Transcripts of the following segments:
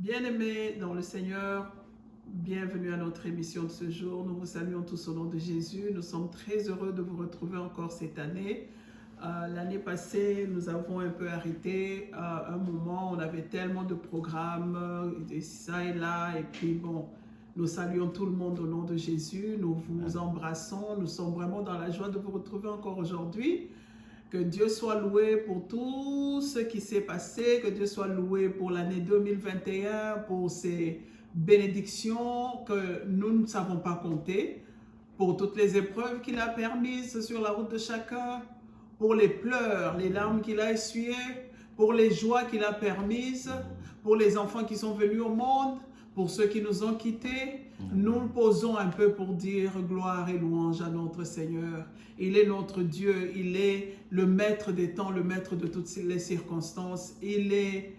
Bien-aimés dans le Seigneur, bienvenue à notre émission de ce jour. Nous vous saluons tous au nom de Jésus. Nous sommes très heureux de vous retrouver encore cette année. L'année passée, nous avons un peu arrêté un moment. On avait tellement de programmes, ça et là. Et puis bon, nous saluons tout le monde au nom de Jésus. Nous vous embrassons. Nous sommes vraiment dans la joie de vous retrouver encore aujourd'hui. Que Dieu soit loué pour tout ce qui s'est passé, que Dieu soit loué pour l'année 2021, pour ces bénédictions que nous ne savons pas compter, pour toutes les épreuves qu'il a permises sur la route de chacun, pour les pleurs, les larmes qu'il a essuyées, pour les joies qu'il a permises, pour les enfants qui sont venus au monde, pour ceux qui nous ont quittés. Nous nous posons un peu pour dire gloire et louange à notre Seigneur. Il est notre Dieu, il est le maître des temps, le maître de toutes les circonstances. Il est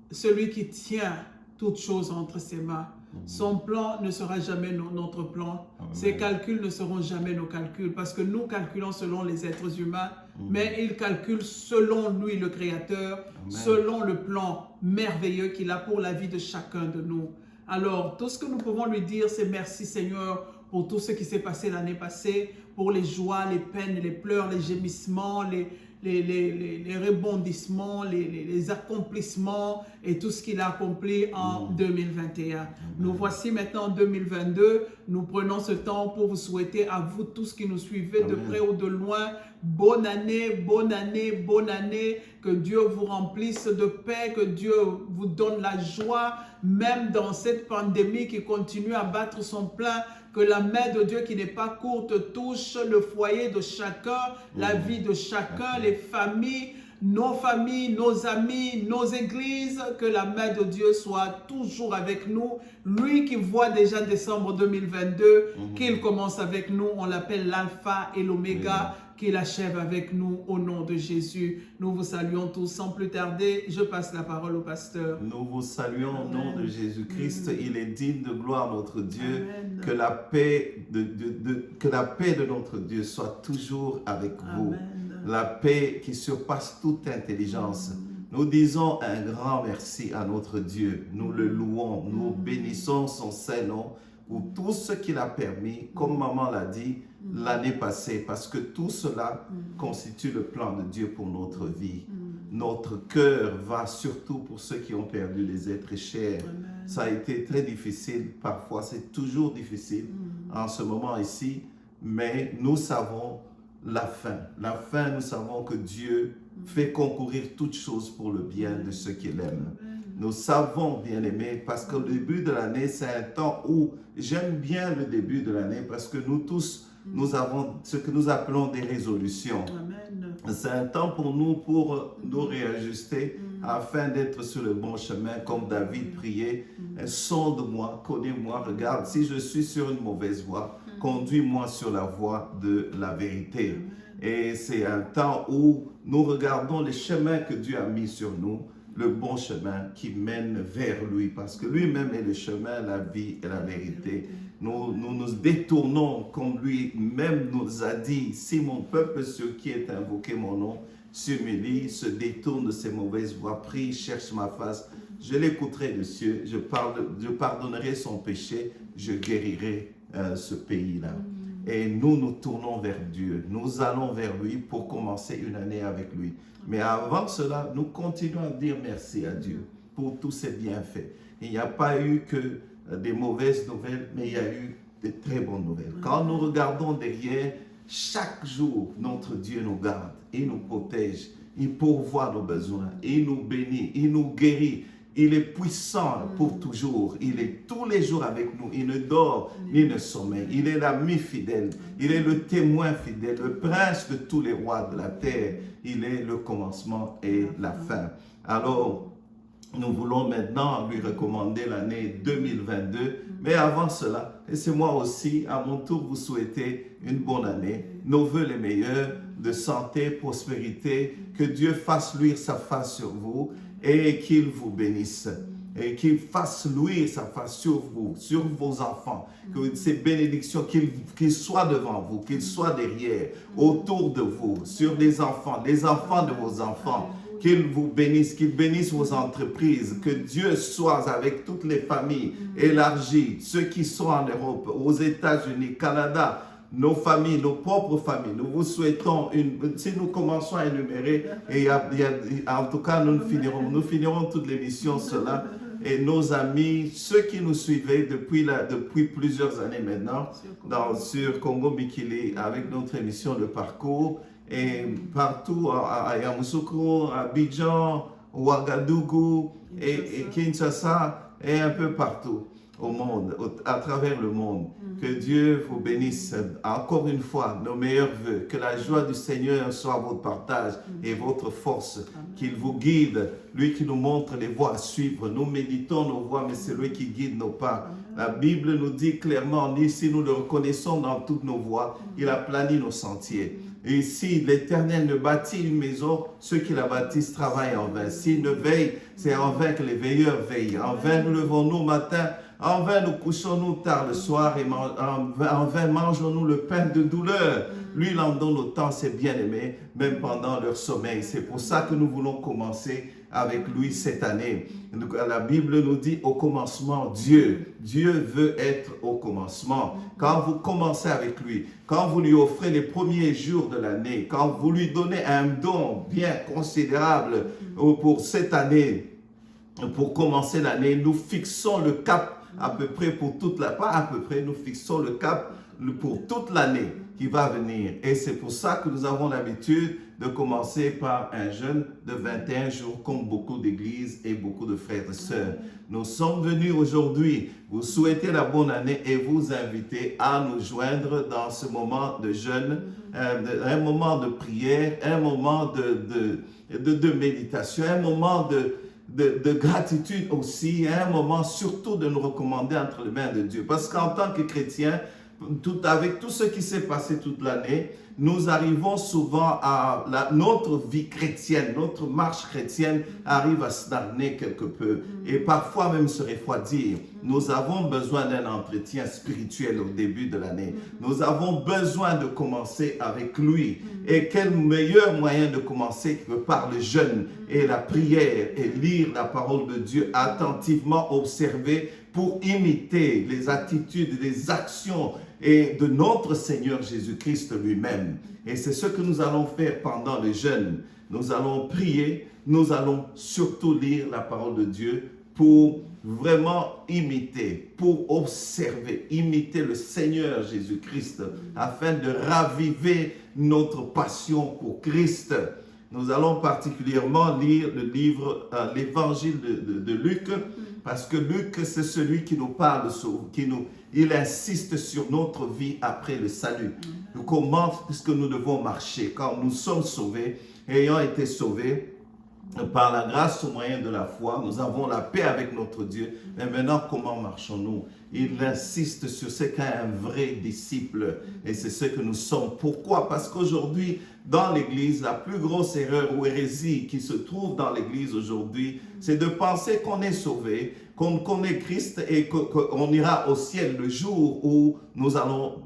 celui qui tient toutes choses entre ses mains. Son plan ne sera jamais notre plan. Ses calculs ne seront jamais nos calculs, parce que nous calculons selon les êtres humains, mais il calcule selon lui, le Créateur, selon le plan merveilleux qu'il a pour la vie de chacun de nous. Alors, tout ce que nous pouvons lui dire, c'est merci Seigneur pour tout ce qui s'est passé l'année passée, pour les joies, les peines, les pleurs, les gémissements, les rebondissements, les accomplissements et tout ce qu'il a accompli en 2021. Nous voici maintenant en 2022. Nous prenons ce temps pour vous souhaiter à vous tous qui nous suivez de près ou de loin, bonne année, bonne année, bonne année. Que Dieu vous remplisse de paix, que Dieu vous donne la joie, même dans cette pandémie qui continue à battre son plein. Que la main de Dieu qui n'est pas courte touche le foyer de chacun, la vie de chacun, les familles, nos amis, nos églises. Que la main de Dieu soit toujours avec nous. Lui qui voit déjà décembre 2022, qu'il commence avec nous, on l'appelle l'alpha et l'oméga, qu'il achève avec nous au nom de Jésus. Nous vous saluons tous sans plus tarder. Je passe la parole au pasteur. Nous vous saluons au nom de Jésus-Christ. Il est digne de gloire, notre Dieu. Amen. Que la paix de notre Dieu soit toujours avec vous. Amen. La paix qui surpasse toute intelligence. Nous disons un grand merci à notre Dieu. Nous le louons. Nous bénissons son Saint-Nom pour tout ce qu'il a permis, comme maman l'a dit, l'année passée, parce que tout cela constitue le plan de Dieu pour notre vie. Notre cœur va surtout pour ceux qui ont perdu les êtres chers. Amen. Ça a été très difficile, parfois c'est toujours difficile en ce moment ici, mais nous savons la fin. La fin, nous savons que Dieu fait concourir toutes choses pour le bien de ceux qu'il aime. Nous savons, bien-aimés, parce que le début de l'année, c'est un temps où j'aime bien le début de l'année, parce que nous tous, nous avons ce que nous appelons des résolutions. Amen. C'est un temps pour nous réajuster afin d'être sur le bon chemin, comme David priait. Sonde-moi, connais-moi, regarde, si je suis sur une mauvaise voie, conduis-moi sur la voie de la vérité. Et c'est un temps où nous regardons les chemins que Dieu a mis sur nous, le bon chemin qui mène vers lui, parce que lui-même est le chemin, la vie et la vérité. Nous nous détournons comme lui-même nous a dit, si mon peuple sur qui est invoqué mon nom s'humilie, se détourne de ses mauvaises voies, prie, cherche ma face, je l'écouterai de cieux, je pardonnerai son péché, je guérirai ce pays-là. Et nous tournons vers Dieu, nous allons vers lui pour commencer une année avec lui. Mais avant cela, nous continuons à dire merci à Dieu pour tous ses bienfaits. Il n'y a pas eu que des mauvaises nouvelles, mais il y a eu de très bonnes nouvelles. Quand nous regardons derrière, chaque jour, notre Dieu nous garde, il nous protège, il pourvoit nos besoins, il nous bénit, il nous guérit. Il est puissant pour toujours. Il est tous les jours avec nous. Il ne dort ni ne sommeille. Il est l'ami fidèle. Il est le témoin fidèle, le prince de tous les rois de la terre. Il est le commencement et la fin. Alors, nous voulons maintenant lui recommander l'année 2022. Mais avant cela, laissez-moi aussi, à mon tour, vous souhaiter une bonne année. Nos vœux les meilleurs de santé, prospérité. Que Dieu fasse luire sa face sur vous et qu'il vous bénisse. Et qu'il fasse luire sa face sur vous, sur vos enfants. Que ces bénédictions, qu'ils soient devant vous, qu'ils soient derrière, autour de vous, sur les enfants de vos enfants. qu'il vous bénisse, qu'il bénisse vos entreprises, que Dieu soit avec toutes les familles élargies, ceux qui sont en Europe, aux États-Unis, Canada, nos familles, nos propres familles. Nous vous souhaitons, si nous commençons à énumérer, et en tout cas nous finirons toute l'émission cela, et nos amis, ceux qui nous suivaient depuis plusieurs années maintenant, sur Congo Mikili, avec notre émission de parcours, et partout à Yamoussoukro, à Abidjan, Ouagadougou, et Kinshasa, et un peu partout au monde, à travers le monde. Que Dieu vous bénisse. Encore une fois, nos meilleurs vœux. Que la joie du Seigneur soit votre partage et votre force. Qu'il vous guide, lui qui nous montre les voies à suivre. Nous méditons nos voies, mais c'est lui qui guide nos pas. La Bible nous dit clairement, si nous le reconnaissons dans toutes nos voies, il a plani nos sentiers. Et si l'Éternel ne bâtit une maison, ceux qui la bâtissent travaillent en vain. S'il ne veille, c'est en vain que les veilleurs veillent. En vain nous levons-nous matin, en vain nous couchons-nous tard le soir, et en vain mangeons-nous le pain de douleur. Lui, il en donne autant ses bien-aimés, même pendant leur sommeil. C'est pour ça que nous voulons commencer avec lui cette année. La Bible nous dit au commencement, Dieu veut être au commencement. Quand vous commencez avec lui, quand vous lui offrez les premiers jours de l'année, quand vous lui donnez un don bien considérable pour cette année, pour commencer l'année, nous fixons le cap à peu près pour toute la... Pas à peu près, nous fixons le cap pour toute l'année qui va venir. Et c'est pour ça que nous avons l'habitude de commencer par un jeûne de 21 jours, comme beaucoup d'églises et beaucoup de frères et sœurs. Nous sommes venus aujourd'hui vous souhaiter la bonne année et vous inviter à nous joindre dans ce moment de jeûne, un moment de prière, un moment de méditation, un moment de gratitude aussi, un moment surtout de nous recommander entre les mains de Dieu. Parce qu'en tant que chrétiens, avec tout ce qui s'est passé toute l'année, nous arrivons souvent à notre vie chrétienne, notre marche chrétienne arrive à stagner quelque peu et parfois même se refroidir. Nous avons besoin d'un entretien spirituel au début de l'année. Nous avons besoin de commencer avec lui. Et quel meilleur moyen de commencer que par le jeûne et la prière et lire la parole de Dieu attentivement, observer pour imiter les attitudes, les actions et de notre Seigneur Jésus-Christ lui-même. Et c'est ce que nous allons faire pendant le jeûne. Nous allons prier, nous allons surtout lire la parole de Dieu pour vraiment imiter, pour observer, imiter le Seigneur Jésus-Christ afin de raviver notre passion pour Christ. Nous allons particulièrement lire le livre, l'évangile de Luc, parce que Luc, c'est celui qui nous parle, il insiste sur notre vie après le salut. Comment est-ce que nous devons marcher quand nous sommes sauvés, ayant été sauvés par la grâce au moyen de la foi, nous avons la paix avec notre Dieu. Mais maintenant, comment marchons-nous? Il insiste sur ce qu'est un vrai disciple. Et c'est ce que nous sommes. Pourquoi? Parce qu'aujourd'hui, dans l'Église, la plus grosse erreur ou hérésie qui se trouve dans l'Église aujourd'hui, c'est de penser qu'on est sauvé, qu'on connaît Christ et qu'on ira au ciel le jour où nous allons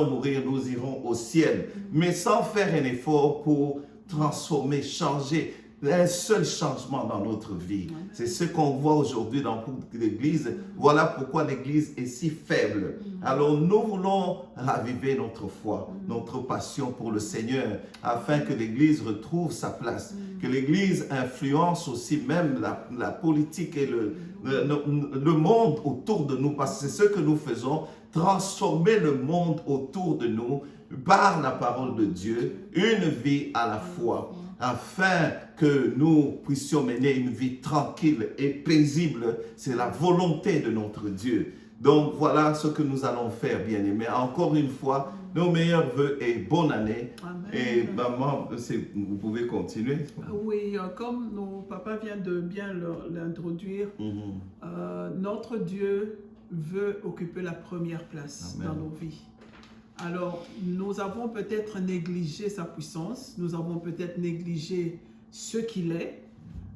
mourir, nous irons au ciel. Mais sans faire un effort pour transformer, changer, un seul changement dans notre vie. C'est ce qu'on voit aujourd'hui dans l'Église. Voilà pourquoi l'Église est si faible. Alors nous voulons raviver notre foi, notre passion pour le Seigneur, afin que l'Église retrouve sa place, que l'Église influence aussi même la politique et le monde autour de nous, parce que c'est ce que nous faisons, transformer le monde autour de nous par la parole de Dieu, une vie à la fois, afin que nous puissions mener une vie tranquille et paisible. C'est la volonté de notre Dieu. Donc voilà ce que nous allons faire, bien-aimés. Encore une fois, nos meilleurs vœux et bonne année. Amen. Et maman, vous pouvez continuer. Oui, comme nos papas viennent de bien l'introduire, notre Dieu veut occuper la première place dans nos vies. Alors, nous avons peut-être négligé sa puissance, nous avons peut-être négligé ce qu'il est.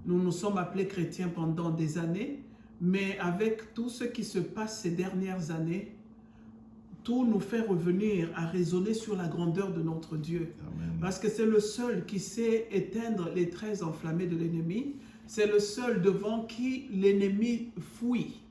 Nous nous sommes appelés chrétiens pendant des années, mais avec tout ce qui se passe ces dernières années, tout nous fait revenir à raisonner sur la grandeur de notre Dieu. Amen. Parce que c'est le seul qui sait éteindre les traits enflammés de l'ennemi. C'est le seul devant qui l'ennemi fuit.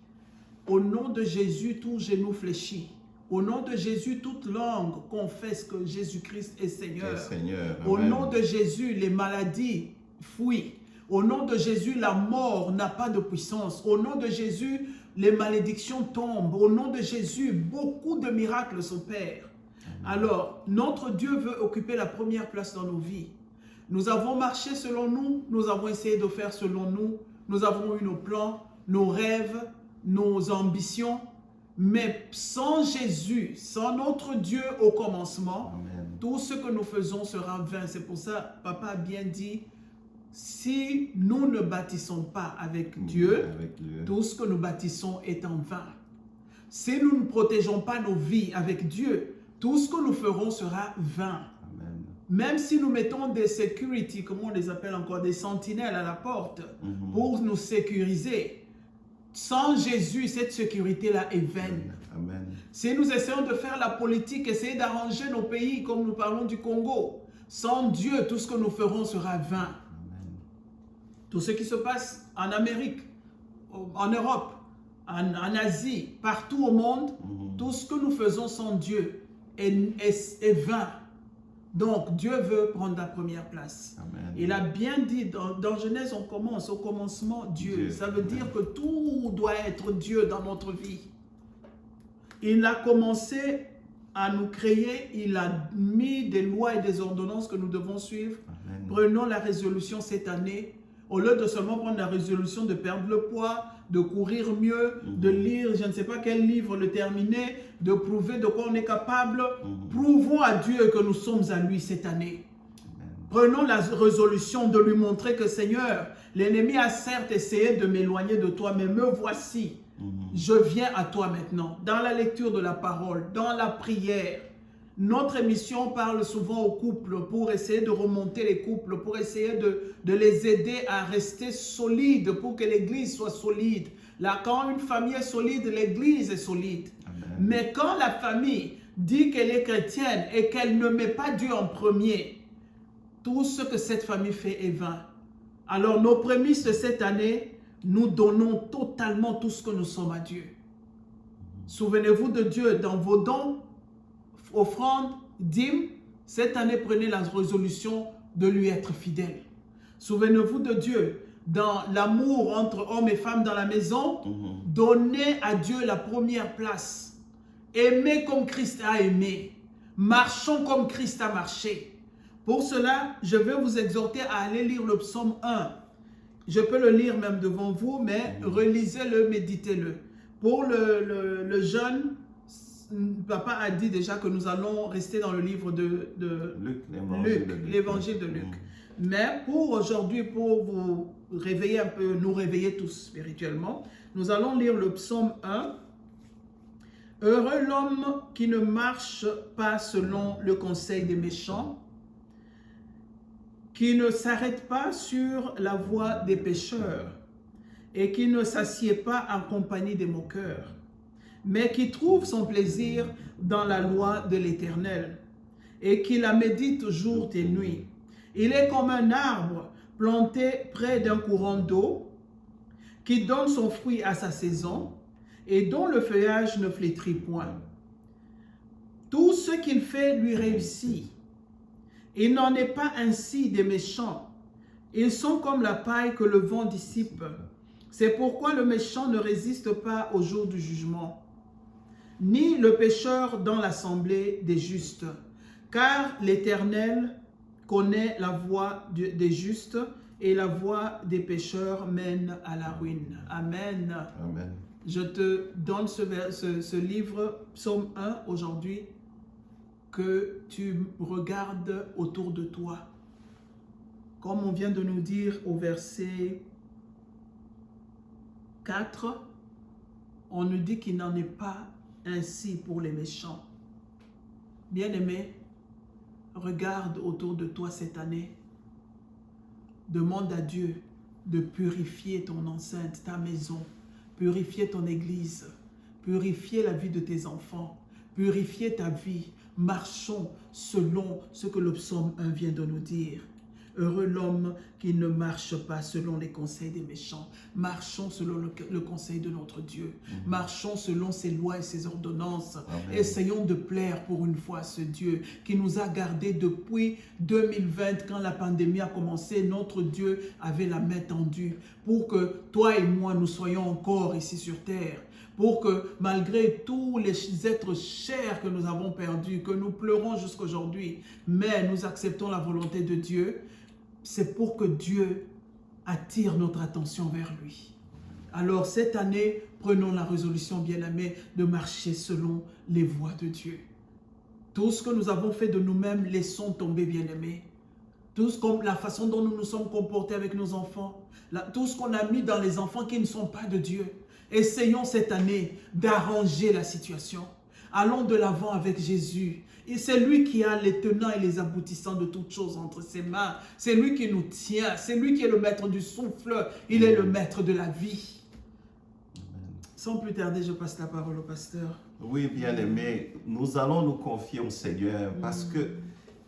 Au nom de Jésus, tout genou fléchit. Au nom de Jésus, toute langue confesse que Jésus-Christ est Seigneur. Seigneur. Au Amen. nom de Jésus, les maladies fuient. Au nom de Jésus, la mort n'a pas de puissance. Au nom de Jésus, les malédictions tombent. Au nom de Jésus, beaucoup de miracles s'opèrent. Alors, notre Dieu veut occuper la première place dans nos vies. Nous avons marché selon nous, nous avons essayé de faire selon nous, nous avons eu nos plans, nos rêves, nos ambitions, mais sans Jésus, sans notre Dieu au commencement, Amen. tout ce que nous faisons sera vain. C'est pour ça, papa a bien dit, si nous ne bâtissons pas avec Dieu, tout ce que nous bâtissons est en vain. Si nous ne protégeons pas nos vies avec Dieu, tout ce que nous ferons sera vain. Amen. Même si nous mettons des security, comme on les appelle encore, des sentinelles à la porte, pour nous sécuriser, sans Jésus, cette sécurité-là est vaine. Amen. Si nous essayons de faire la politique, essayer d'arranger nos pays, comme nous parlons du Congo, sans Dieu, tout ce que nous ferons sera vain. Amen. Tout ce qui se passe en Amérique, en Europe, en Asie, partout au monde, tout ce que nous faisons sans Dieu est vain. Donc, Dieu veut prendre la première place. Amen. Il a bien dit, dans Genèse, on commence, au commencement, Dieu. Ça veut dire que tout doit être Dieu dans notre vie. Il a commencé à nous créer, il a mis des lois et des ordonnances que nous devons suivre. Amen. Prenons la résolution cette année, au lieu de seulement prendre la résolution de perdre le poids, de courir mieux, de lire, je ne sais pas quel livre, le terminer, de prouver de quoi on est capable. Prouvons à Dieu que nous sommes à lui cette année. Amen. Prenons la résolution de lui montrer que Seigneur, l'ennemi a certes essayé de m'éloigner de toi, mais me voici. Je viens à toi maintenant, dans la lecture de la parole, dans la prière. Notre émission parle souvent aux couples pour essayer de remonter les couples, pour essayer de les aider à rester solides, pour que l'église soit solide. Là, quand une famille est solide, l'église est solide. Amen. Mais quand la famille dit qu'elle est chrétienne et qu'elle ne met pas Dieu en premier, tout ce que cette famille fait est vain. Alors, nos prémices de cette année, nous donnons totalement tout ce que nous sommes à Dieu. Souvenez-vous de Dieu dans vos dons, offrandes, dîmes. Cette année, prenez la résolution de lui être fidèle. Souvenez-vous de Dieu dans l'amour entre hommes et femmes dans la maison. Donnez à Dieu la première place. Aimez comme Christ a aimé. Marchons comme Christ a marché. Pour cela, je vais vous exhorter à aller lire le psaume 1. Je peux le lire même devant vous, mais relisez-le, méditez-le. Pour le jeune, papa a dit déjà que nous allons rester dans le livre de Luc, l'évangile de Luc. Mais pour aujourd'hui, pour vous réveiller un peu, nous réveiller tous spirituellement, nous allons lire le psaume 1. Heureux l'homme qui ne marche pas selon le conseil des méchants, qui ne s'arrête pas sur la voie des pécheurs et qui ne s'assied pas en compagnie des moqueurs, mais qui trouve son plaisir dans la loi de l'Éternel et qui la médite jour et nuit. Il est comme un arbre planté près d'un courant d'eau qui donne son fruit à sa saison et dont le feuillage ne flétrit point. Tout ce qu'il fait lui réussit. Il n'en est pas ainsi des méchants. Ils sont comme la paille que le vent dissipe. C'est pourquoi le méchant ne résiste pas au jour du jugement, ni le pécheur dans l'assemblée des justes. Car l'Éternel connaît la voie des justes et la voie des pécheurs mène à la ruine. Amen. Amen. Je te donne ce livre, Psaume 1, aujourd'hui, que tu regardes autour de toi. Comme on vient de nous dire au verset 4, on nous dit qu'il n'en est pas ainsi pour les méchants. Bien-aimé, regarde autour de toi cette année. Demande à Dieu de purifier ton enceinte, ta maison, purifier ton église, purifier la vie de tes enfants, purifier ta vie. Marchons selon ce que le psaume 1 vient de nous dire. Heureux l'homme qui ne marche pas selon les conseils des méchants. Marchons selon le conseil de notre Dieu. Marchons selon ses lois et ses ordonnances. Amen. Essayons de plaire pour une fois à ce Dieu qui nous a gardés depuis 2020, quand la pandémie a commencé. Notre Dieu avait la main tendue pour que toi et moi, nous soyons encore ici sur terre. Pour que malgré tous les êtres chers que nous avons perdus, que nous pleurons jusqu'aujourd'hui, mais nous acceptons la volonté de Dieu, c'est pour que Dieu attire notre attention vers lui. Alors cette année, prenons la résolution, bien-aimés, de marcher selon les voies de Dieu. Tout ce que nous avons fait de nous-mêmes, laissons tomber, bien-aimés. Tout ce comme la façon dont nous nous sommes comportés avec nos enfants, tout ce qu'on a mis dans les enfants qui ne sont pas de Dieu. Essayons cette année d'arranger la situation. Allons de l'avant avec Jésus. Et c'est lui qui a les tenants et les aboutissants de toutes choses entre ses mains. C'est lui qui nous tient. C'est lui qui est le maître du souffle. Il est le maître de la vie. Amen. Sans plus tarder, je passe la parole au pasteur. Oui, bien-aimé, nous allons nous confier au Seigneur parce que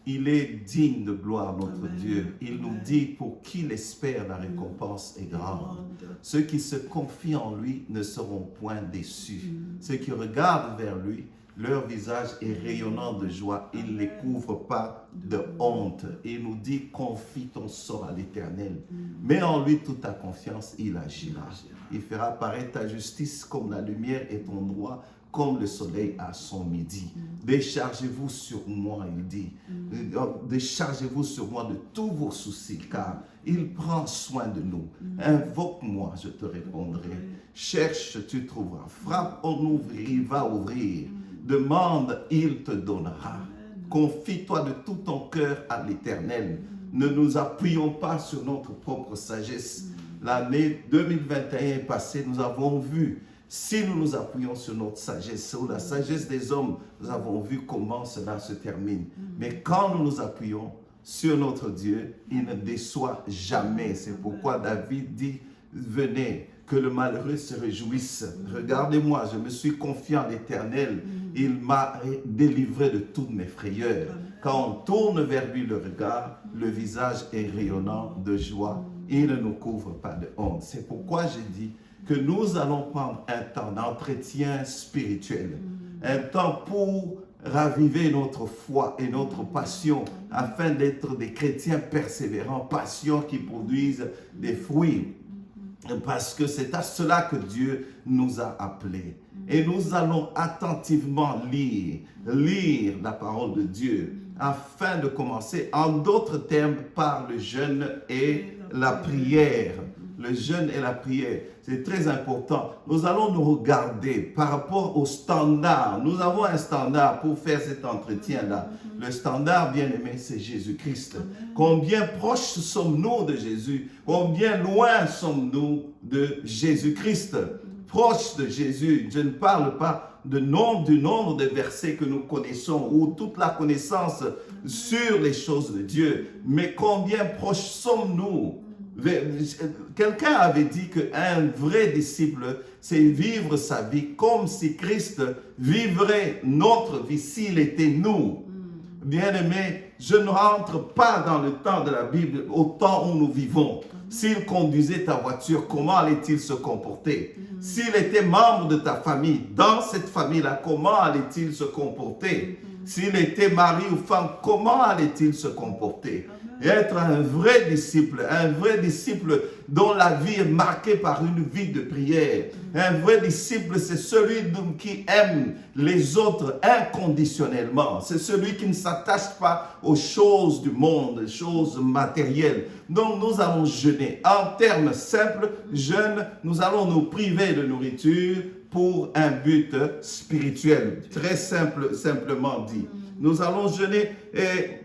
il est digne de gloire, notre Amen. Dieu. Il Amen. Nous dit, pour qui l'espère, la récompense est grande. Ceux qui se confient en lui ne seront point déçus. Ceux qui regardent vers lui, leur visage est rayonnant de joie. Il ne les couvre pas de honte. Il nous dit, confie ton sort à l'Éternel. Mets en lui toute ta confiance, il agira. Il fera paraître ta justice comme la lumière et ton droit comme le soleil à son midi. Déchargez-vous sur moi, il dit. Déchargez-vous sur moi de tous vos soucis, car il prend soin de nous. Invoque-moi, je te répondrai. Cherche, tu trouveras. Frappe, on ouvre, il va ouvrir. Demande, il te donnera. Confie-toi de tout ton cœur à l'Éternel. Ne nous appuyons pas sur notre propre sagesse. L'année 2021 est passée, nous avons vu. Si nous nous appuyons sur notre sagesse, sur la sagesse des hommes, nous avons vu comment cela se termine. Mais quand nous nous appuyons sur notre Dieu, il ne déçoit jamais. C'est pourquoi David dit, venez, que le malheureux se réjouisse. Regardez-moi, je me suis confié en l'Éternel. Il m'a délivré de toutes mes frayeurs. Quand on tourne vers lui le regard, le visage est rayonnant de joie. Il ne nous couvre pas de honte. C'est pourquoi j'ai dit que nous allons prendre un temps d'entretien spirituel, un temps pour raviver notre foi et notre passion afin d'être des chrétiens persévérants, passions qui produisent des fruits. Parce que c'est à cela que Dieu nous a appelés. Et nous allons attentivement lire la parole de Dieu afin de commencer, en d'autres termes, par le jeûne et la prière. Le jeûne et la prière, c'est très important. Nous allons nous regarder par rapport au standard. Nous avons un standard pour faire cet entretien-là. Le standard, bien aimé, c'est Jésus-Christ. Combien proches sommes-nous de Jésus? Combien loin sommes-nous de Jésus-Christ? Proches de Jésus, je ne parle pas du nombre de versets que nous connaissons ou toute la connaissance sur les choses de Dieu, mais combien proches sommes-nous? Quelqu'un avait dit qu'un vrai disciple, c'est vivre sa vie comme si Christ vivrait notre vie s'il était nous. Bien-aimé, je ne rentre pas dans le temps de la Bible, au temps où nous vivons. S'il conduisait ta voiture, comment allait-il se comporter? S'il était membre de ta famille, dans cette famille-là, comment allait-il se comporter? S'il était mari ou femme, comment allait-il se comporter? Et être un vrai disciple dont la vie est marquée par une vie de prière. Un vrai disciple, c'est celui qui aime les autres inconditionnellement. C'est celui qui ne s'attache pas aux choses du monde, aux choses matérielles. Donc nous allons jeûner. En termes simples, jeûne, nous allons nous priver de nourriture pour un but spirituel. Très simplement dit. Nous allons jeûner et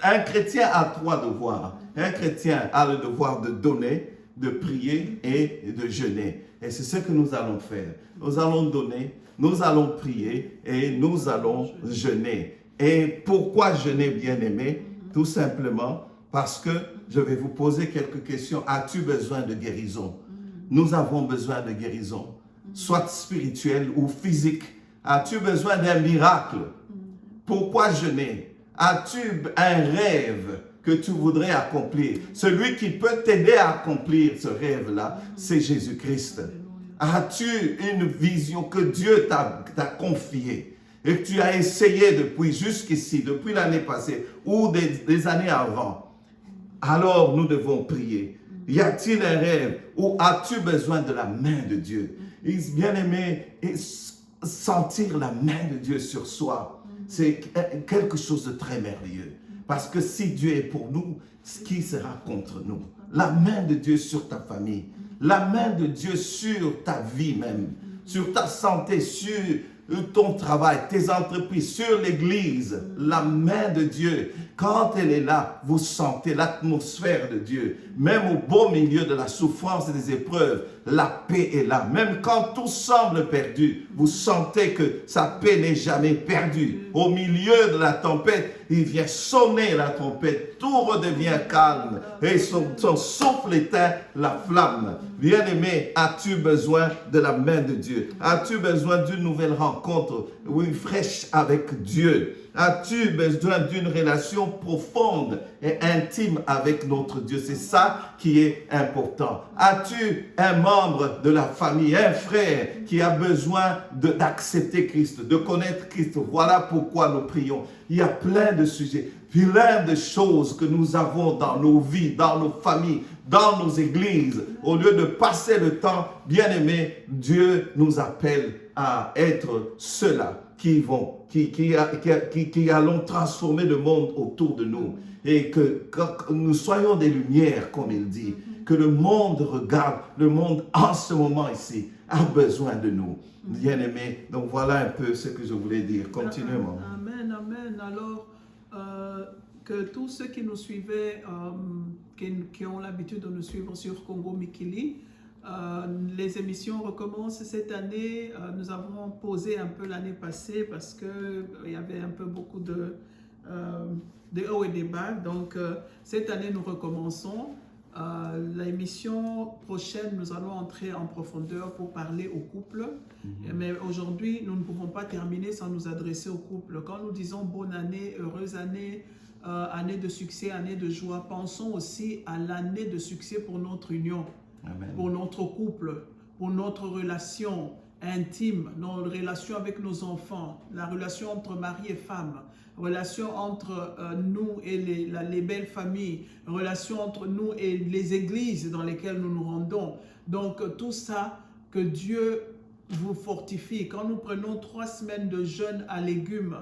un chrétien a trois devoirs. Un chrétien a le devoir de donner, de prier et de jeûner. Et c'est ce que nous allons faire. Nous allons donner, nous allons prier et nous allons jeûner. Et pourquoi jeûner, bien-aimé? Tout simplement parce que je vais vous poser quelques questions. As-tu besoin de guérison? Nous avons besoin de guérison, soit spirituelle ou physique. As-tu besoin d'un miracle? Pourquoi jeûner? As-tu un rêve que tu voudrais accomplir? Celui qui peut t'aider à accomplir ce rêve-là, c'est Jésus-Christ. As-tu une vision que Dieu t'a confiée et que tu as essayé depuis jusqu'ici, depuis l'année passée ou des années avant? Alors nous devons prier. Y a-t-il un rêve ou as-tu besoin de la main de Dieu? Bien-aimé, sentir la main de Dieu sur soi, c'est quelque chose de très merveilleux. Parce que si Dieu est pour nous, qui sera contre nous? La main de Dieu sur ta famille, la main de Dieu sur ta vie même, sur ta santé, sur ton travail, tes entreprises, sur l'église. La main de Dieu, quand elle est là, vous sentez l'atmosphère de Dieu. Même au beau milieu de la souffrance et des épreuves, la paix est là. Même quand tout semble perdu, vous sentez que sa paix n'est jamais perdue. Au milieu de la tempête, il vient sonner la trompette, tout redevient calme et son souffle éteint la flamme. Bien-aimé, as-tu besoin de la main de Dieu? As-tu besoin d'une nouvelle rencontre, oui, fraîche avec Dieu? As-tu besoin d'une relation profonde et intime avec notre Dieu? C'est ça qui est important. As-tu un membre de la famille, un frère qui a besoin d'accepter Christ, de connaître Christ? Voilà pourquoi nous prions. Il y a plein de sujets, plein de choses que nous avons dans nos vies, dans nos familles, dans nos églises. Au lieu de passer le temps, bien-aimé, Dieu nous appelle à être ceux-là qui allons transformer le monde autour de nous. Et que nous soyons des lumières, comme il dit. Que le monde regarde, le monde en ce moment ici a besoin de nous. Bien-aimés, donc voilà un peu ce que je voulais dire. Continuez, maman. Amen, amen. Alors, que tous ceux qui nous suivaient, qui ont l'habitude de nous suivre sur Congo Mikili, les émissions recommencent cette année. Nous avons pausé un peu l'année passée parce qu'il y avait un peu beaucoup de hauts et des bas. Donc, cette année, nous recommençons. L'émission prochaine, nous allons entrer en profondeur pour parler aux couples. Mais aujourd'hui, nous ne pouvons pas terminer sans nous adresser aux couples. Quand nous disons bonne année, heureuse année, année de succès, année de joie, pensons aussi à l'année de succès pour notre union. Amen. Pour notre couple, pour notre relation intime, nos relations avec nos enfants, la relation entre mari et femme, relation entre nous et les belles familles, relation entre nous et les églises dans lesquelles nous nous rendons. Donc tout ça, que Dieu vous fortifie. Quand nous prenons 3 semaines de jeûne à légumes,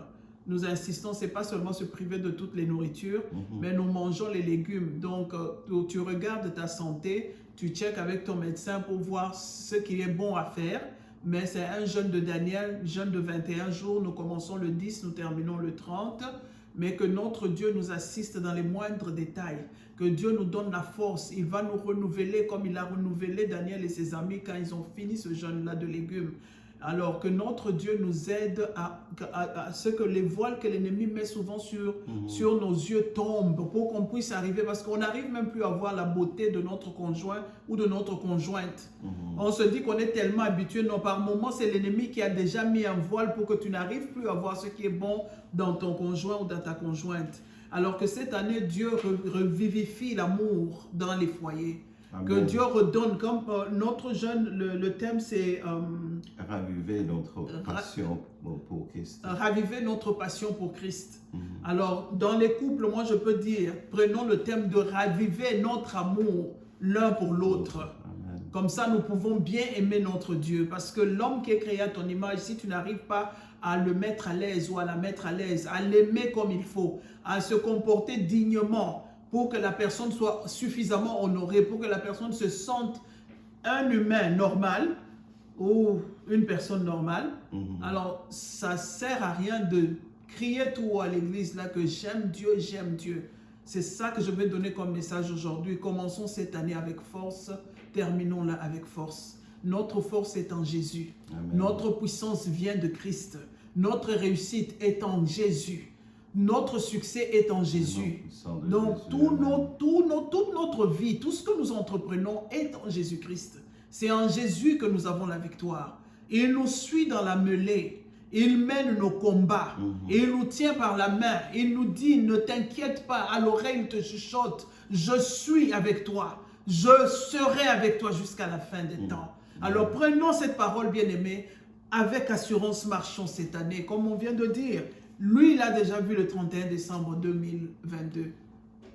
nous insistons, ce n'est pas seulement se priver de toutes les nourritures, mais nous mangeons les légumes. Donc tu regardes ta santé, tu checkes avec ton médecin pour voir ce qui est bon à faire. Mais c'est un jeûne de Daniel, jeûne de 21 jours. Nous commençons le 10, nous terminons le 30. Mais que notre Dieu nous assiste dans les moindres détails. Que Dieu nous donne la force. Il va nous renouveler comme il a renouvelé Daniel et ses amis quand ils ont fini ce jeûne-là de légumes. Alors que notre Dieu nous aide à ce que les voiles que l'ennemi met souvent sur nos yeux tombent pour qu'on puisse arriver, parce qu'on n'arrive même plus à voir la beauté de notre conjoint ou de notre conjointe. On se dit qu'on est tellement habitué, non, par moments c'est l'ennemi qui a déjà mis un voile pour que tu n'arrives plus à voir ce qui est bon dans ton conjoint ou dans ta conjointe. Alors que cette année, Dieu revivifie l'amour dans les foyers. Amen. Que Dieu redonne, comme notre jeûne, le thème c'est... raviver notre passion pour Christ. Raviver notre passion pour Christ. Alors, dans les couples, moi je peux dire, prenons le thème de raviver notre amour l'un pour l'autre. Comme ça, nous pouvons bien aimer notre Dieu. Parce que l'homme qui est créé à ton image, si tu n'arrives pas à le mettre à l'aise ou à la mettre à l'aise, à l'aimer comme il faut, à se comporter dignement, pour que la personne soit suffisamment honorée, pour que la personne se sente un humain normal ou une personne normale, alors ça ne sert à rien de crier tout haut à l'église là que j'aime Dieu, j'aime Dieu. C'est ça que je vais donner comme message aujourd'hui. Commençons cette année avec force, terminons-la avec force. Notre force est en Jésus. Amen. Notre puissance vient de Christ. Notre réussite est en Jésus. Notre succès est en Jésus. Donc, toute notre vie, tout ce que nous entreprenons est en Jésus-Christ. C'est en Jésus que nous avons la victoire. Il nous suit dans la mêlée. Il mène nos combats. Et il nous tient par la main. Il nous dit, ne t'inquiète pas. À l'oreille, il te chuchote. Je suis avec toi. Je serai avec toi jusqu'à la fin des temps. Alors prenons cette parole, bien-aimée, avec assurance, marchons cette année. Comme on vient de dire, lui, il a déjà vu le 31 décembre 2022.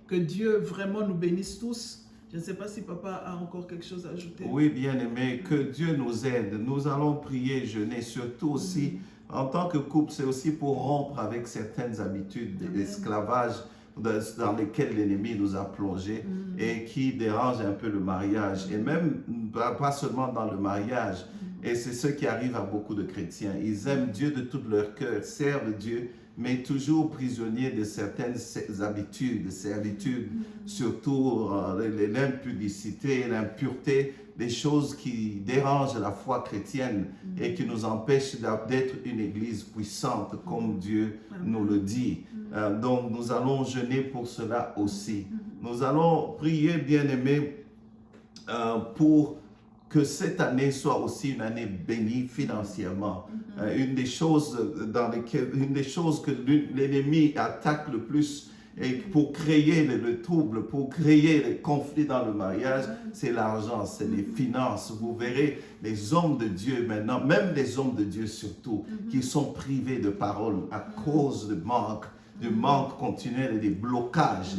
Que Dieu vraiment nous bénisse tous. Je ne sais pas si papa a encore quelque chose à ajouter. Oui, bien-aimé, que Dieu nous aide. Nous allons prier, jeûner, surtout aussi, en tant que couple, c'est aussi pour rompre avec certaines habitudes d'esclavage dans lesquelles l'ennemi nous a plongés et qui dérangent un peu le mariage. Et même, pas seulement dans le mariage. Et c'est ce qui arrive à beaucoup de chrétiens. Ils aiment Dieu de tout leur cœur, servent Dieu, mais toujours prisonniers de certaines habitudes, de servitudes, surtout l'impudicité, l'impureté, des choses qui dérangent la foi chrétienne et qui nous empêchent d'être une église puissante comme Dieu nous le dit. Donc nous allons jeûner pour cela aussi. Nous allons prier, bien-aimés, pour que cette année soit aussi une année bénie financièrement. Une des choses que l'ennemi attaque le plus et pour créer le trouble, pour créer les conflits dans le mariage, c'est l'argent, c'est les finances. Vous verrez les hommes de Dieu maintenant, même les hommes de Dieu surtout, qui sont privés de parole à cause de manque. Du manque continuel et des blocages.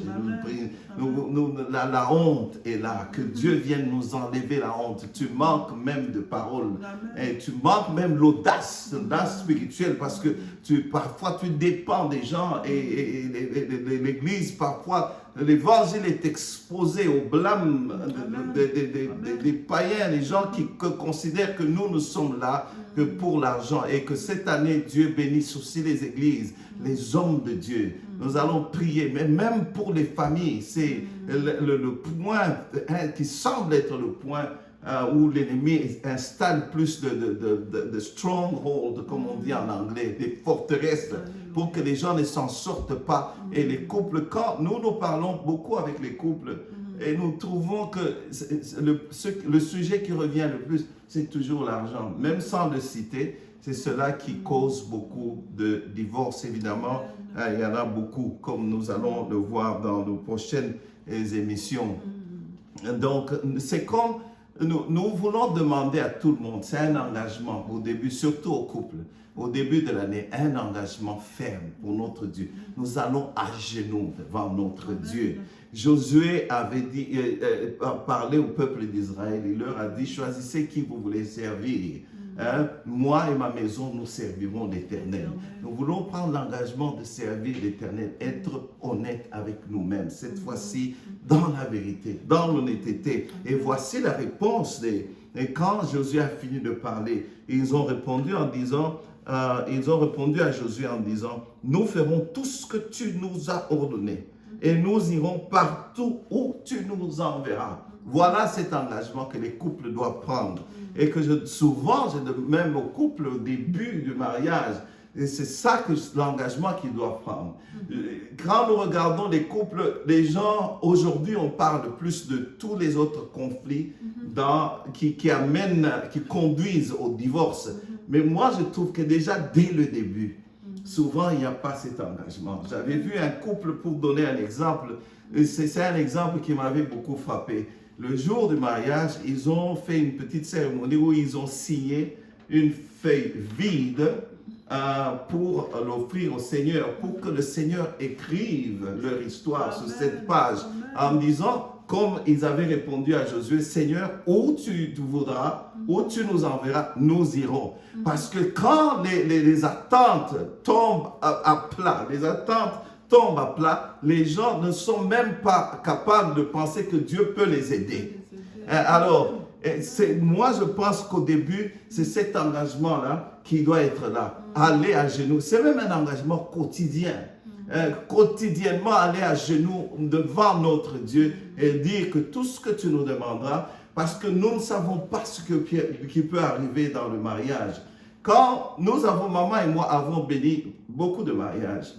La honte est là. Que Dieu vienne nous enlever la honte. Tu manques même de parole. Et tu manques même l'audace spirituelle parce que parfois tu dépends des gens et l'Église, parfois, l'évangile est exposé au blâme des païens, les gens qui considèrent que nous sommes là que pour l'argent et que cette année, Dieu bénisse aussi les églises, les hommes de Dieu. Nous allons prier, mais même pour les familles, c'est le point qui semble être le point où l'ennemi installe plus de stronghold, comme on dit en anglais, des forteresses, pour que les gens ne s'en sortent pas. Et les couples, quand nous parlons beaucoup avec les couples, et nous trouvons que le sujet qui revient le plus, c'est toujours l'argent. Même sans le citer, c'est cela qui cause beaucoup de divorces. Évidemment, il y en a beaucoup, comme nous allons le voir dans nos prochaines émissions. Donc, c'est comme nous voulons demander à tout le monde, c'est un engagement au début, surtout aux couples, au début de l'année, un engagement ferme pour notre Dieu. Nous allons à genoux devant notre Dieu. Josué avait parlé au peuple d'Israël, il leur a dit, choisissez qui vous voulez servir. Moi et ma maison, nous servirons l'Éternel. Nous voulons prendre l'engagement de servir l'Éternel, être honnête avec nous-mêmes, cette fois-ci dans la vérité, dans l'honnêteté. Et voici la réponse. Et quand Josué a fini de parler, ils ont répondu à Josué en disant, nous ferons tout ce que tu nous as ordonné et nous irons partout où tu nous enverras. Voilà cet engagement que les couples doivent prendre. Et que souvent, même au couple, au début du mariage, et c'est ça que l'engagement qu'ils doivent prendre. Quand nous regardons les couples, les gens, aujourd'hui, on parle plus de tous les autres conflits qui conduisent au divorce. Mais moi, je trouve que déjà, dès le début, souvent, il n'y a pas cet engagement. J'avais vu un couple, pour donner un exemple, c'est un exemple qui m'avait beaucoup frappé. Le jour du mariage, ils ont fait une petite cérémonie où ils ont signé une feuille vide pour l'offrir au Seigneur, pour que le Seigneur écrive leur histoire sur cette page, en disant, comme ils avaient répondu à Josué, Seigneur, où tu voudras, où tu nous enverras, nous irons. Parce que quand les attentes tombent à plat, les gens ne sont même pas capables de penser que Dieu peut les aider. Alors, moi je pense qu'au début, c'est cet engagement-là qui doit être là. Aller à genoux, c'est même un engagement quotidien. Quotidiennement aller à genoux devant notre Dieu et dire que tout ce que tu nous demanderas, parce que nous ne savons pas ce qui peut arriver dans le mariage. Quand maman et moi avons béni beaucoup de mariages,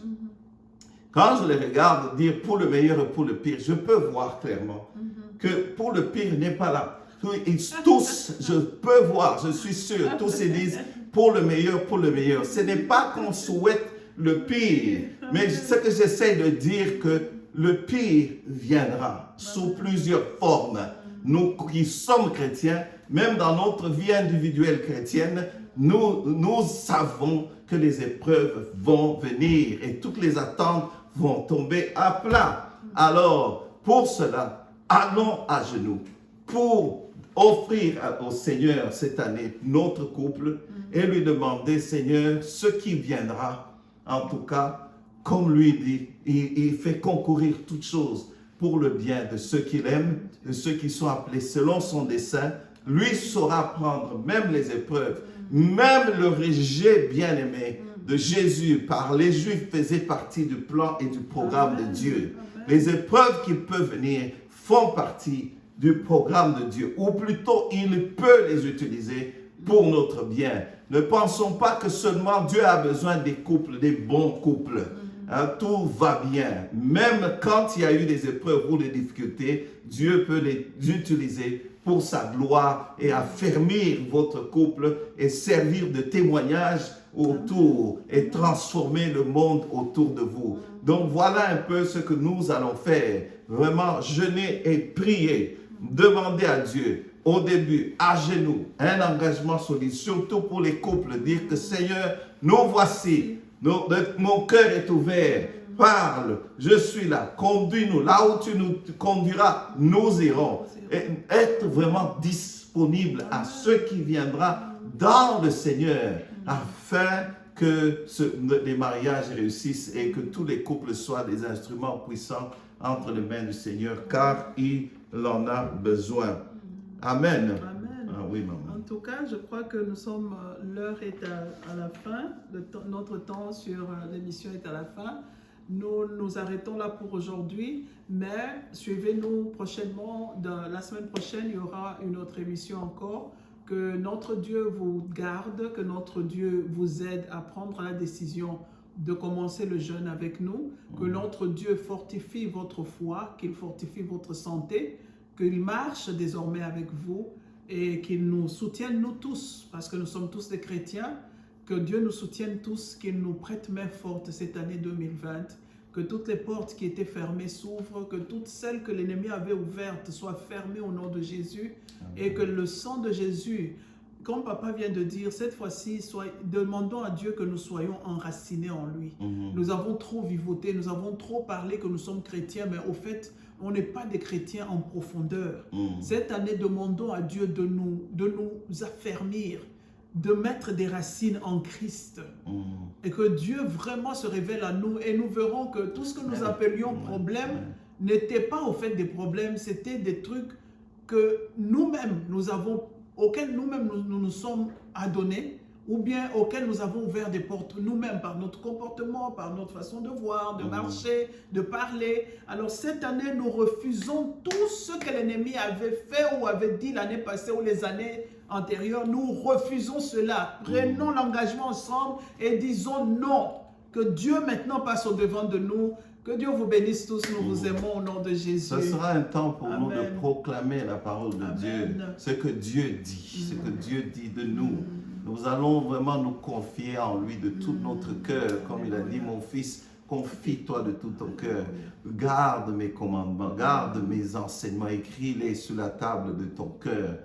quand je les regarde dire pour le meilleur et pour le pire, je peux voir clairement que pour le pire n'est pas là. Tous, je peux voir, je suis sûr, tous ils disent pour le meilleur, pour le meilleur. Ce n'est pas qu'on souhaite le pire, mais ce que j'essaie de dire que le pire viendra sous plusieurs formes. Nous qui sommes chrétiens, même dans notre vie individuelle chrétienne, nous savons que les épreuves vont venir et toutes les attentes vont tomber à plat. Alors, pour cela, allons à genoux pour offrir au Seigneur cette année notre couple et lui demander, Seigneur, ce qui viendra, en tout cas, comme lui dit, il fait concourir toutes choses pour le bien de ceux qu'il aime, de ceux qui sont appelés selon son dessein. Lui saura prendre même les épreuves, même le rejet bien-aimé de Jésus par les Juifs faisait partie du plan et du programme de Dieu. Les épreuves qui peuvent venir font partie du programme de Dieu, ou plutôt il peut les utiliser pour notre bien. Ne pensons pas que seulement Dieu a besoin des couples, des bons couples. Tout va bien. Même quand il y a eu des épreuves ou des difficultés, Dieu peut les utiliser pour sa gloire et affermir votre couple et servir de témoignage autour et transformer le monde autour de vous. Donc voilà un peu ce que nous allons faire. Vraiment jeûner et prier. Demander à Dieu au début, à genoux, un engagement solide, surtout pour les couples, dire que Seigneur, nous voici, mon cœur est ouvert, parle, je suis là, conduis-nous, là où tu nous conduiras, nous irons. Et être vraiment disponible à ce qui viendra dans le Seigneur, afin que les mariages réussissent et que tous les couples soient des instruments puissants entre les mains du Seigneur, car il en a besoin. Amen. Amen. Ah oui, maman. En tout cas, je crois que l'heure est à la fin, notre temps sur l'émission est à la fin. Nous nous arrêtons là pour aujourd'hui, mais suivez-nous prochainement. La semaine prochaine, il y aura une autre émission encore. Que notre Dieu vous garde, que notre Dieu vous aide à prendre la décision de commencer le jeûne avec nous, que notre Dieu fortifie votre foi, qu'il fortifie votre santé, qu'il marche désormais avec vous et qu'il nous soutienne nous tous, parce que nous sommes tous des chrétiens, que Dieu nous soutienne tous, qu'il nous prête main forte cette année 2020, que toutes les portes qui étaient fermées s'ouvrent, que toutes celles que l'ennemi avait ouvertes soient fermées au nom de Jésus. Amen. Et que le sang de Jésus, comme papa vient de dire, cette fois-ci, demandons à Dieu que nous soyons enracinés en lui. Nous avons trop vivoté, nous avons trop parlé que nous sommes chrétiens, mais au fait, on n'est pas des chrétiens en profondeur. Cette année, demandons à Dieu de nous affermir, de mettre des racines en Christ. Et que Dieu vraiment se révèle à nous et nous verrons que tout ce que nous appelions problèmes n'était pas au fait des problèmes, c'était des trucs que nous-mêmes auxquels nous-mêmes nous sommes adonnés, ou bien auxquels nous avons ouvert des portes nous-mêmes par notre comportement, par notre façon de voir, de marcher, de parler. Alors cette année, nous refusons tout ce que l'ennemi avait fait ou avait dit l'année passée ou les années antérieures. Nous refusons cela. Prenons l'engagement ensemble et disons non. Que Dieu maintenant passe au devant de nous. Que Dieu vous bénisse tous. Nous vous aimons au nom de Jésus. Ce sera un temps pour nous de proclamer la parole de Dieu. Ce que Dieu dit. Ce que Dieu dit de nous. Nous allons vraiment nous confier en lui de tout notre cœur. Comme il a dit, mon fils, confie-toi de tout ton cœur. Garde mes commandements, garde mes enseignements, écris-les sur la table de ton cœur.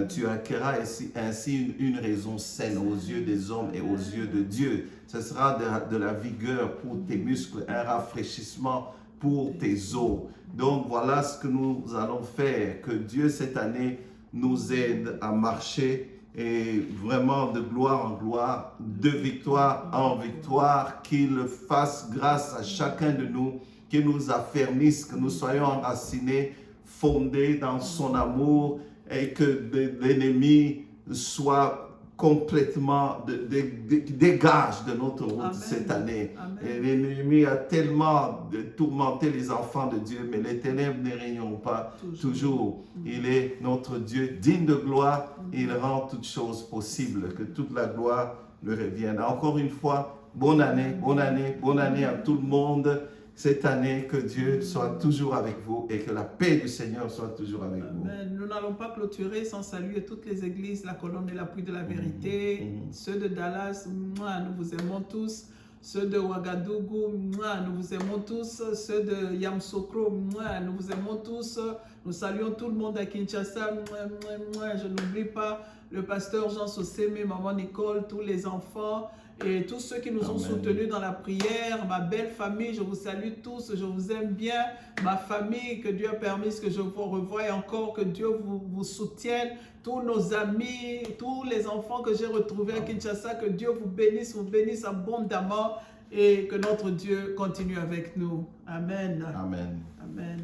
Tu acquerras ainsi une raison saine aux yeux des hommes et aux yeux de Dieu. Ce sera de la vigueur pour tes muscles, un rafraîchissement pour tes os. Donc voilà ce que nous allons faire. Que Dieu cette année nous aide à marcher et vraiment de gloire en gloire, de victoire en victoire, qu'il fasse grâce à chacun de nous, qu'il nous affermisse, que nous soyons enracinés, fondés dans son amour et que l'ennemi soit complètement dégage de notre route cette année. Et l'ennemi a tellement tourmenté les enfants de Dieu, mais les ténèbres ne régnent pas toujours. Il est notre Dieu digne de gloire. Il rend toutes choses possibles. Que toute la gloire lui revienne. Encore une fois, bonne année à tout le monde. cette année, que Dieu soit toujours avec vous et que la paix du Seigneur soit toujours avec vous. Amen. Nous n'allons pas clôturer sans saluer toutes les églises, la colonne et l'appui de la vérité, ceux de Dallas, mouah, nous vous aimons tous, ceux de Ouagadougou, mouah, nous vous aimons tous, ceux de Yamoussoukro, mouah, nous vous aimons tous, nous saluons tout le monde à Kinshasa, mouah, mouah, mouah, je n'oublie pas le pasteur Jean Sosémé, maman Nicole, tous les enfants, et tous ceux qui nous ont soutenus dans la prière, ma belle famille, je vous salue tous, je vous aime bien, ma famille, que Dieu a permis que je vous revoie encore, que Dieu vous soutienne, tous nos amis, tous les enfants que j'ai retrouvés à Kinshasa, que Dieu vous bénisse abondamment et que notre Dieu continue avec nous. Amen. Amen. Amen.